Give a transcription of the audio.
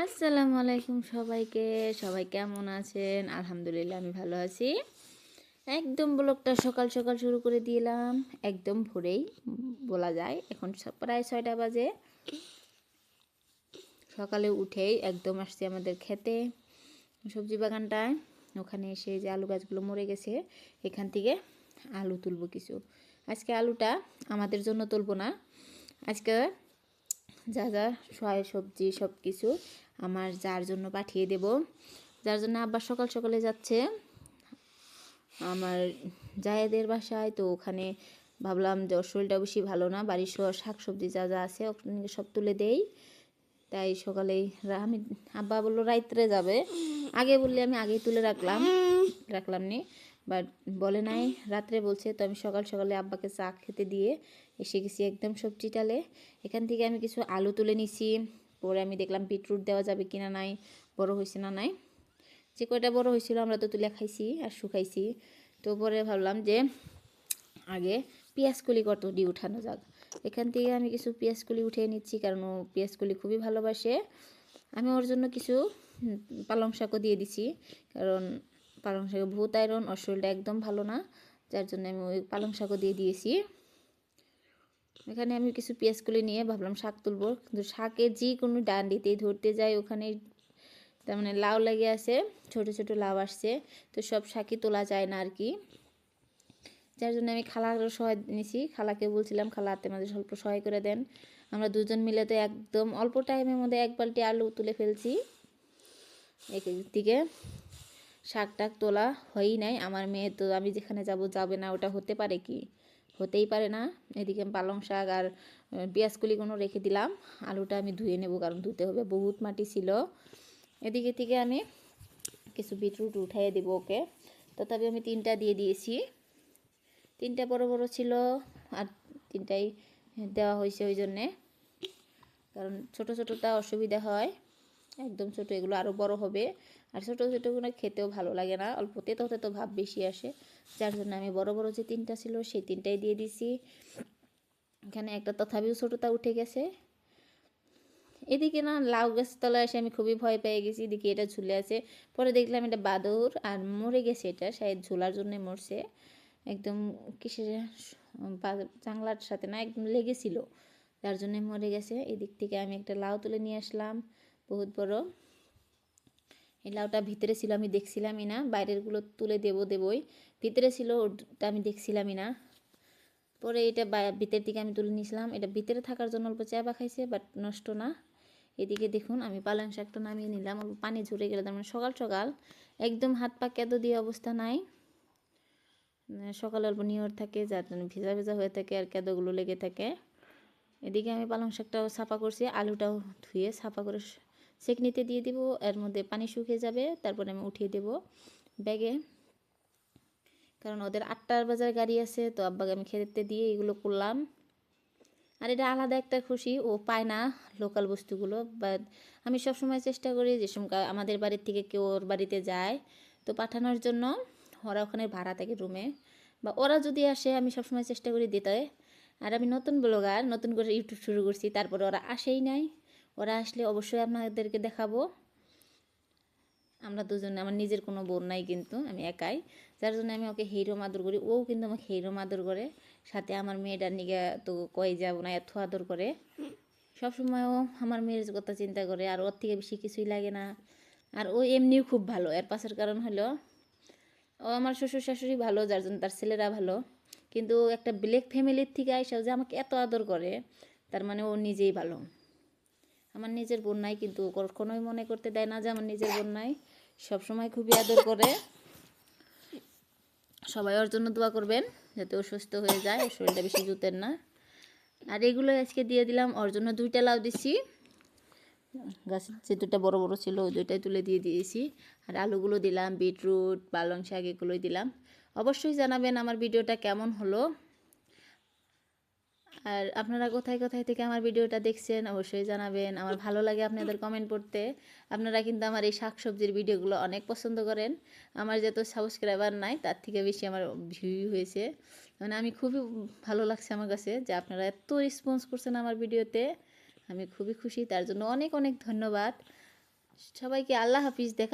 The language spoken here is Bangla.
আসসালামু আলাইকুম সবাইকে। সবাই কেমন আছেন? আলহামদুলিল্লাহ আমি ভালো আছি। একদম ব্লগটা সকাল সকাল শুরু করে দিলাম, একদম ভোরেই বলা যায়। এখন প্রায় 6টা বাজে। সকালে উঠেই একদম আসছি আমাদের খেতে, সবজি বাগানটায়। ওখানে এসে যে আলু গাছগুলো মরে গেছে, এখান থেকে আলু তুলবো কিছু। আজকে আলুটা আমাদের জন্য তুলবো না, আজকে যা যা সবজি সব কিছু আমার যার জন্য পাঠিয়ে দেব। যার জন্য আব্বা সকাল সকালে যাচ্ছে আমার জায়েদের বাসায়। তো ওখানে ভাবলাম যে ওর শরীরটা বেশি ভালো না, বাড়ির শাক সবজি যা যা আছে ওখানে সব তুলে দেই। তাই সকালেই আমি আব্বা বললো রাত্রে যাবে, আগে বললে আমি আগেই তুলে রাখলাম নি, বাট বলে নাই রাত্রে বলছে। তো আমি সকাল সকালে আব্বাকে চা খেতে দিয়ে এসে গেছি একদম সবজি টালে। এখান থেকে আমি কিছু আলু তুলে নিছি। পরে আমি দেখলাম বিটরুট দেওয়া যাবে কিনা, নাই বড় হয়েছে না নাই। যে কয়টা বড় হয়েছিল আমরা তো তুলে খাইছি আর শুকাইছি। তো পরে ভাবলাম যে আগে পেঁয়াজকলি কতটি উঠানো যাক। এখান থেকে আমি কিছু পেঁয়াজকলি উঠিয়ে নিচ্ছি, কারণ ও পেঁয়াজকলি খুবই ভালোবাসে। আমি ওর জন্য কিছু পালং শাকও দিয়ে দিছি, কারণ পালং শাকে বহুত আয়রন, ওর শরীরটা একদম ভালো না, যার জন্য আমি ওই পালং শাকও দিয়ে দিয়েছি। এখানে আমি কিছু পেঁয়াজকলি নিয়ে ভাবলাম শাক তুলবো, কিন্তু শাকের যে কোনো ডান্ডিতেই ধরতে যাই ওখানে তার মানে লাউ লেগে আছে, ছোট ছোট লাউ আসছে। তো সব শাকই তোলা যায় না আর কি, যার জন্য আমি খালারও সহায় নিছি। খালাকে বলছিলাম খালা হাতে মাঝে স্বল্প সহায় করে দেন। আমরা দুজন মিলে তো একদম অল্প টাইমের মধ্যে 1 বালতি আলু তুলে ফেলছি। একদিকে শাক টাক তোলা হয়ই নাই। আমার মেয়ে তো আমি যেখানে যাব যাবে না, ওটা হতে পারে কি? হতেই পারে না। এদিকে পালং শাক আর পেঁয়াজকলি কোনো রেখে দিলাম। আলুটা আমি ধুয়ে নেব, কারণ ধুতে হবে, বহুত মাটি ছিল। এদিকে থেকে আমি কিছু বিটরুট উঠাইয়ে দেবো ওকে। তথাপি আমি 3টা দিয়ে দিয়েছি। 3টা বড় বড় ছিল, আর 3টাই দেওয়া হয়েছে ওই জন্যে, কারণ ছোটো ছোটোটা অসুবিধা হয়। একদম ছোটো এগুলো আরও বড় হবে, আর ছোটো ছোটোগুলো খেতেও ভালো লাগে না, অল্প তেতো তেতো ভাব বেশি আসে। যার জন্য আমি বড় বড় যে 3টা ছিল সেই 3টাই দিয়ে দিছি। এখানে একটা তথাপিও ছোটোটা উঠে গেছে। এদিকে না লাউ গাছ তলায় এসে আমি খুবই ভয় পেয়ে গেছি, এদিকে এটা ঝুলে আছে। পরে দেখলাম এটা বাদুর, আর মরে গেছে, এটা শায়দ ঝোলার জন্য মরছে। একদম কিসের জাংলার সাথে না একদম লেগেছিল, যার জন্য মরে গেছে। এদিক থেকে আমি একটা লাউ তুলে নিয়ে আসলাম, বহুত বড়। এই লাউটা ভিতরে ছিল, আমি দেখছিলামই না। বাইরেরগুলো তুলে দেবই, ভিতরে ছিল ওটা আমি দেখছিলামই না। পরে এটা ভিতর থেকে আমি তুলে নিয়েছিলাম। এটা ভিতরে থাকার জন্য অল্প চাবা খাইছে, বাট নষ্ট না। এদিকে দেখুন আমি পালং শাকটা নামিয়ে নিলাম, অল্প পানি ঝরে গেলে, তার মানে সকাল সকাল একদম হাত পা কেঁদো দিয়ে অবস্থা নাই। সকালে অল্প নিয়র থাকে, যার জন্য ভেজা ভেজা হয়ে থাকে আর কেঁদোগুলো লেগে থাকে। এদিকে আমি পালং শাকটাও সাফা করছি, আলুটাও ধুয়ে সাফা করে সেকনিতে দিয়ে দিব। এর মধ্যে পানি শুকিয়ে যাবে, তারপরে আমি উঠিয়ে দেব ব্যাগে, কারণ ওদের 8টার বাজার গাড়ি আছে। তো আব্বাকে আমি খেতে দিয়ে এগুলো করলাম। আর এটা আলাদা একটা খুশি, ও পায় না লোকাল বস্তুগুলো। বাট আমি সবসময় চেষ্টা করি যে সময় আমাদের বাড়ির থেকে কেউ ওর বাড়িতে যায় তো পাঠানোর জন্য। ওরা ওখানে ভাড়া থাকে রুমে, বা ওরা যদি আসে আমি সবসময় চেষ্টা করি দিতে। আর আমি নতুন ব্লগার, নতুন করে ইউটিউব শুরু করছি, তারপরে ওরা আসেই নাই। ওরা আসলে অবশ্যই আপনাদেরকে দেখাবো। আমরা দুজনে, আমার নিজের কোনো বোন নাই, কিন্তু আমি একাই, যার জন্য আমি ওকে হিরো আদর করি। ও কিন্তু আমাকে হিরো আদর করে, সাথে আমার মেয়েটার নিগে তো কই যাব না, এত আদর করে। সবসময় ও আমার মেয়ের কথা চিন্তা করে, আর ওর থেকে বেশি কিছুই লাগে না। আর ও এমনিও খুব ভালো। এর পাশের কারণ হলো ও আমার শ্বশুর শাশুড়ি ভালো, যার জন্য তার ছেলেরা ভালো। কিন্তু একটা ব্ল্যাক ফ্যামিলির থেকে আইসা যে আমাকে এত আদর করে, তার মানে ও নিজেই ভালো। আমার নিজের বোন নাই, কিন্তু কখনোই মনে করতে দেয় না যে আমার নিজের বোন নাই। সবসময় খুবই আদর করে। সবাই ওর জন্য দোয়া করবেন যাতে ও সুস্থ হয়ে যায়, ওর শরীরটা বেশি জুতের না। আর এগুলো আজকে দিয়ে দিলাম। ওর জন্য 2টা লাউ দিছি, গাছ যে 2টা বড় বড় ছিল ওই 2টাই তুলে দিয়ে দিয়েছি। আর আলুগুলো দিলাম, বিটরুট পালং শাক এগুলোই দিলাম। অবশ্যই জানাবেন আমার ভিডিওটা কেমন হলো, আর আপনারা কোথায় কোথায় থেকে আমার ভিডিওটা দেখছেন অবশ্যই জানাবেন। আমার ভালো লাগে আপনাদের কমেন্ট পড়তে। আপনারা কিন্তু আমার এই শাকসবজির ভিডিওগুলো অনেক পছন্দ করেন। আমার যত সাবস্ক্রাইবার নাই তার থেকে বেশি আমার ভিউ হয়েছে, মানে আমি খুবই ভালো লাগছে আমার কাছে যে আপনারা এত রেসপন্স করছেন আমার ভিডিওতে। আমি খুবই খুশি, তার জন্য অনেক অনেক ধন্যবাদ। সবাইকে আল্লাহ হাফিজ। দেখা